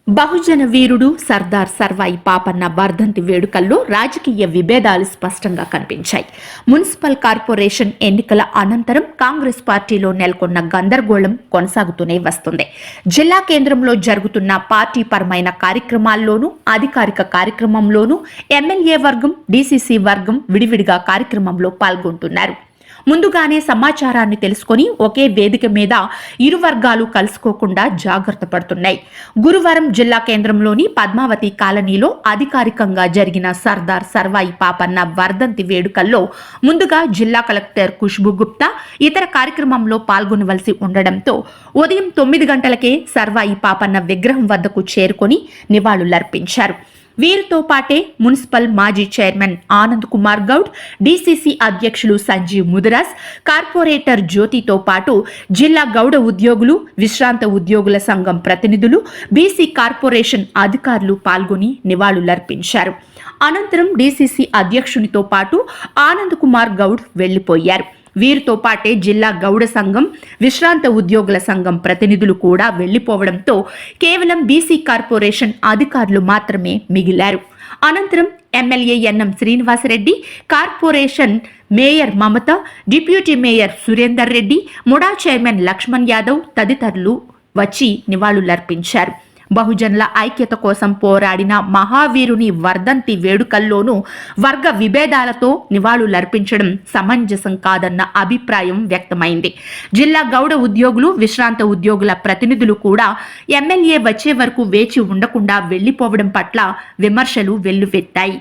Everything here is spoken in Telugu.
బహుజన వీరుడు సర్దార్ సర్వాయి పాపన్న వర్ధంతి వేడుకల్లో రాజకీయ విభేదాలు స్పష్టంగా కనిపించాయి. మున్సిపల్ కార్పొరేషన్ ఎన్నికల అనంతరం కాంగ్రెస్ పార్టీలో నెలకొన్న గందరగోళం కొనసాగుతూనే వస్తుంది. జిల్లా కేంద్రంలో జరుగుతున్న పార్టీ పరమైన కార్యక్రమాల్లోనూ, అధికారిక కార్యక్రమంలోనూ ఎమ్మెల్యే వర్గం, డీసీసీ వర్గం విడివిడిగా కార్యక్రమంలో పాల్గొంటున్నారు. ముందుగానే సమాచారాన్ని తెలుసుకొని ఒకే వేదిక మీద ఇరు వర్గాలు కలుసుకోకుండా జాగ్రత్త పడుతున్నాయి. గురువారం జిల్లా కేంద్రంలోని పద్మావతి కాలనీలో అధికారికంగా జరిగిన సర్దార్ సర్వాయి పాపన్న వర్ధంతి వేడుకల్లో ముందుగా జిల్లా కలెక్టర్ ఖుష్బూ గుప్తా ఇతర కార్యక్రమంలో పాల్గొనవలసి ఉండడంతో ఉదయం 9 గంటలకే సర్వాయి పాపన్న విగ్రహం వద్దకు చేరుకొని నివాళులర్పించారు. వీరితో పాటే మున్సిపల్ మాజీ చైర్మన్ ఆనంద్ కుమార్ గౌడ్, డీసీసీ అధ్యక్షులు సంజీవ్ ముదిరాజ్, కార్పొరేటర్ జ్యోతితో పాటు జిల్లా గౌడ ఉద్యోగులు, విశ్రాంత ఉద్యోగుల సంఘం ప్రతినిధులు, బీసీ కార్పొరేషన్ అధికారులు పాల్గొని నివాళులర్పించారు. అనంతరం డీసీసీ అధ్యక్షునితో పాటు ఆనంద్ కుమార్ గౌడ్ వెళ్లిపోయారు. వీరితో పాటే జిల్లా గౌడ సంఘం, విశ్రాంత ఉద్యోగుల సంఘం ప్రతినిధులు కూడా వెళ్లిపోవడంతో కేవలం బీసీ కార్పొరేషన్ అధికారులు మాత్రమే మిగిలారు. అనంతరం MLA NM Srinivasa Reddy, corporation mayor Mamata, deputy mayor Surender Reddy, MUDA chairman Laxman Yadav తదితరులు వచ్చి నివాళులర్పించారు. బహుజనుల ఐక్యత కోసం పోరాడిన మహావీరుని వర్ధంతి వేడుకల్లోనూ వర్గ విభేదాలతో నివాళులర్పించడం సమంజసం కాదన్న అభిప్రాయం వ్యక్తమైంది. జిల్లా గౌడ ఉద్యోగులు, విశ్రాంత ఉద్యోగుల ప్రతినిధులు కూడా ఎమ్మెల్యే వచ్చే వరకు వేచి ఉండకుండా వెళ్లిపోవడం పట్ల విమర్శలు వెల్లువెత్తాయి.